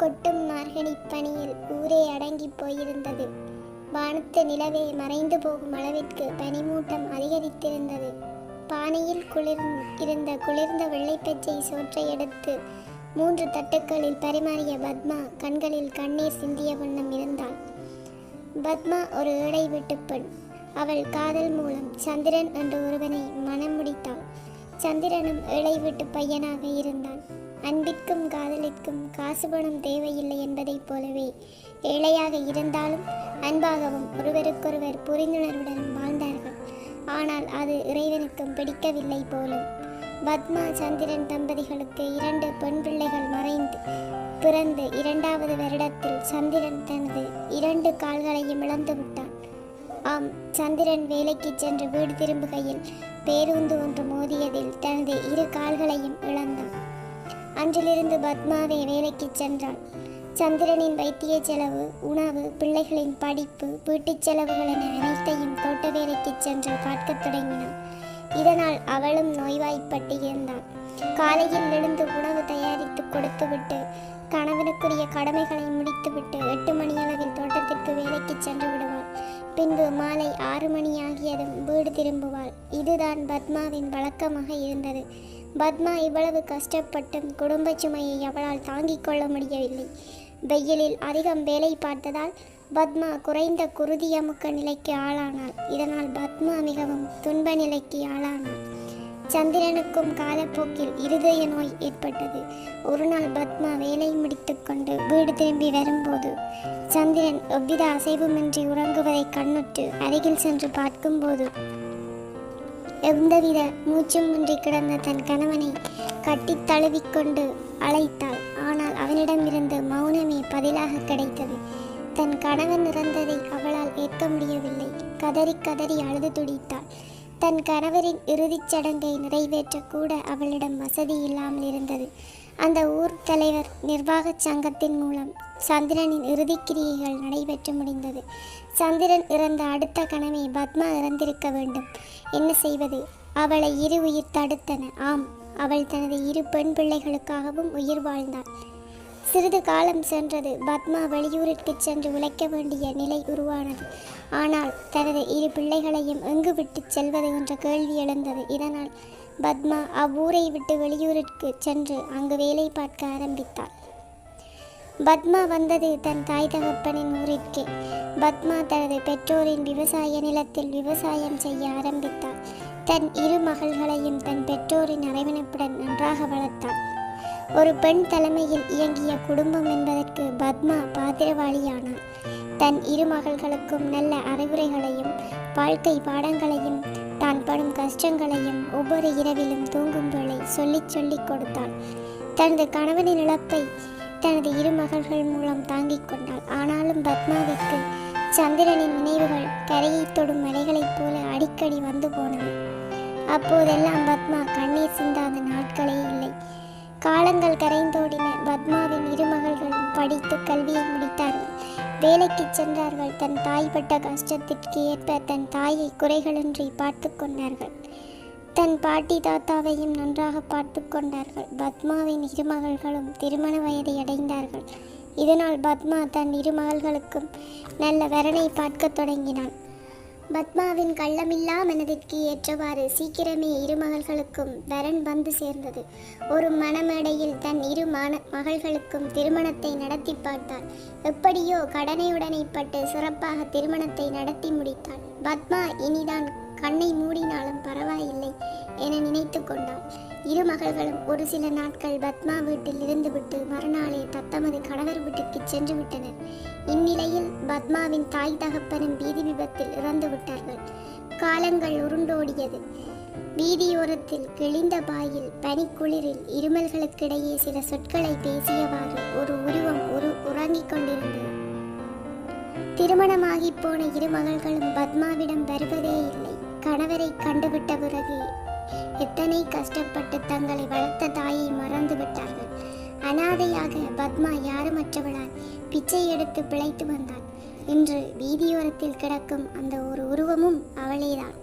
கொட்டும் மார்கழிப் பனியில் ஊரே அடங்கி போயிருந்தது. வானத்து நிலவே மறைந்து போகும் அளவிற்கு பனிமூட்டம் அதிகரித்திருந்தது. பானையில் இருந்த குளிர்ந்த வெள்ளைப்பச்சை சோற்றை எடுத்து 3 தட்டுக்களில் பரிமாறிய பத்மா கண்களில் கண்ணீர் சிந்திய வண்ணம் இருந்தாள். பத்மா ஒரு ஏழை வீட்டு பெண். அவள் காதல் மூலம் சந்திரன் என்ற ஒருவனை மனம் முடித்தாள். சந்திரனும் ஏழை வீட்டு பையனாக இருந்தான். அன்பிற்கும் காதலிற்கும் காசு பணம் தேவையில்லை என்பதைப் போலவே ஏழையாக இருந்தாலும் அன்பாகவும் ஒருவருக்கொருவர் புரிந்துணர்வுடனும் வாழ்ந்தார்கள். ஆனால் அது இறைவனுக்கும் பிடிக்கவில்லை போலும். பத்மா சந்திரன் தம்பதிகளுக்கு 2 பெண் பிள்ளைகள் மறைந்து பிறந்து 2வது வருடத்தில் சந்திரன் தனது 2 கால்களையும் இழந்து விட்டான். ஆம், சந்திரன் வேலைக்கு சென்று வீடு திரும்புகையில் பேருந்து ஒன்று மோதியதில் தனது 2 கால்களையும் இழந்தான். அன்றிலிருந்து பத்மாவே வேலைக்கு சென்றாள். சந்திரனின் வைத்திய செலவு, உணவு, பிள்ளைகளின் படிப்பு, வீட்டுச் செலவுகள் என அனைத்தையும் தோட்ட வேலைக்கு சென்று பார்க்க தொடங்கினாள். இதனால் அவளும் நோய்வாய்ப்பட்டு இருந்தாள். காலையில் எழுந்து உணவு தயாரித்து கொடுத்துவிட்டு கணவனுக்குரிய கடமைகளை முடித்துவிட்டு 8 மணியளவில் தோட்டத்திற்கு வேலைக்கு சென்று விடுவாள். பின்பு மாலை 6 மணி ஆகியதும் வீடு திரும்புவாள். இதுதான் பத்மாவின் வழக்கமாக இருந்தது. பத்மா இவ்வளவு கஷ்டப்பட்டும் குடும்ப சுமையை அவளால் தாங்கிக் கொள்ள முடியவில்லை. வெயிலில் அதிகம் வேலை பார்த்ததால் பத்மா குறைந்த குருதி அமுக்க நிலைக்கு ஆளானாள். இதனால் பத்மா மிகவும் துன்ப நிலைக்கு ஆளானாள். சந்திரனுக்கும் காலப்போக்கில் இருதய நோய் ஏற்பட்டது. ஒரு நாள் பத்மா வேலை முடித்து கொண்டு வீடு திரும்பி வரும்போது சந்திரன் எவ்வித அசைவுமின்றி உறங்குவதை கண்ணுற்று அருகில் சென்று பார்க்கும்போது எந்தவித மூச்சுமின்றி கிடந்த தன் கணவனை கட்டி தழுவிக்கொண்டு அழைத்தாள். ஆனால் அவனிடமிருந்து மௌனமே பதிலாக கிடைத்தது. தன் கணவன் இறந்ததை அவளால் ஏற்க முடியவில்லை. கதறி கதறி அழுது துடித்தாள். தன் கணவரின் இறுதிச் சடங்கை நிறைவேற்றக்கூட அவளிடம் வசதி இல்லாமல் இருந்தது. அந்த ஊர் தலைவர் நிர்வாக சங்கத்தின் மூலம் சந்திரனின் இறுதிக்கிரியைகள் நடைபெற்று முடிந்தது. சந்திரன் இறந்த அடுத்த கணமே பத்மா இறந்திருக்க வேண்டும். என்ன செய்வது? அவளை 2 உயிர் தடுத்தன. ஆம், அவள் தனது 2 பெண் பிள்ளைகளுக்காகவும் உயிர் வாழ்ந்தாள். சிறிது காலம் சென்றது. பத்மா வெளியூருக்கு சென்று உழைக்க வேண்டிய நிலை உருவானது. ஆனால் தனது 2 பிள்ளைகளையும் எங்கு விட்டு செல்வது என்ற கேள்வி எழுந்தது. இதனால் பத்மா அவ்வூரை விட்டு வெளியூருக்கு சென்று அங்கு வேலை பார்க்க ஆரம்பித்தாள். பத்மா வந்தது தன் தாய் தகப்பனின் ஊரிற்கே. பத்மா தனது பெற்றோரின் விவசாய நிலத்தில் விவசாயம் செய்ய ஆரம்பித்தாள். தன் 2 மகள்களையும் தன் பெற்றோரின் அரவணைப்புடன் நன்றாக வளர்த்தாள். ஒரு பெண் தலைமையில் இயங்கிய குடும்பம் என்பதற்கு பத்மா பாத்திரவாளியானாள். தன் 2 மகள்களுக்கும் நல்ல அறிவுரைகளையும் வாழ்க்கை பாடங்களையும் தான் படும் கஷ்டங்களையும் ஒவ்வொரு இரவிலும் தூங்கும் வேளை சொல்லிக் கொடுத்தாள். தனது கணவனின் இழப்பை தனது 2 மகள்கள் மூலம் தாங்கிக் கொண்டாள். ஆனாலும் பத்மாவிற்கு சந்திரனின் நினைவுகள் கரையை தொடும் மலைகளைப் போல அடிக்கடி வந்து போனது. அப்போதெல்லாம் பத்மா கண்ணீர் சிந்தாத நாட்களே இல்லை. காலங்கள் கரைந்தோடின. பத்மாவின் 2 மகள்களும் படித்து கல்வியை முடித்தார்கள். வேலைக்கு சென்றார்கள். தன் தாய் பட்ட கஷ்டத்திற்கு ஏற்ப தன் தாயை குறைகளின்றி பார்த்து கொண்டார்கள். தன் பாட்டி தாத்தாவையும் நன்றாக பார்த்து கொண்டார்கள். பத்மாவின் 2 மகள்களும் திருமண வயதை அடைந்தார்கள். இதனால் பத்மா தன் 2 மகள்களுக்கும் நல்ல வரனை பார்க்க தொடங்கினாள். பத்மாவின் கள்ளமில்லா மனதிற்கு ஏற்றவாறு சீக்கிரமே 2 மகள்களுக்கும் வரன் வந்து சேர்ந்தது. ஒரு மணமேடையில் தன் 2 மகள்களுக்கும் திருமணத்தை நடத்தி பார்த்தாள். எப்படியோ கடனையுடனைப்பட்டு சிறப்பாக திருமணத்தை நடத்தி முடித்தாள். பத்மா இனிதான் கண்ணை மூடினாலும் பரவாயில்லை என நினைத்து கொண்டாள். 2 மகள்களும் ஒரு சில நாட்கள் பத்மா வீட்டில் இருந்துவிட்டு மறுநாளே தத்தமது கணவர் வீட்டுக்கு சென்று விட்டனர். இந்நிலையில் பத்மாவின் தாய் தகப்பனும் வீதி விபத்தில் இறந்து விட்டார்கள். காலங்கள் உருண்டோடியது. வீதியோரத்தில் கிழிந்த பாயில் பனிக்குளிரில் இருமல்களுக்கிடையே சில சொற்களை பேசியவாறு ஒரு உருவம் உறங்கிக் கொண்டிருந்தது. திருமணமாகி போன 2 மகள்களும் பத்மாவிடம் வருவதே இல்லை. கணவரை கண்டுவிட்ட பிறகு எத்தனை கஷ்டப்பட்டு தங்களை வளர்த்த தாயை மறந்து விட்டார்கள். அனாதையாக பத்மா யாருமற்றவளாய் பிச்சை எடுத்து பிழைத்து வந்தாள். இன்று வீதியோரத்தில் கிடக்கும் அந்த ஒரு உருவமும் அவளேதான்.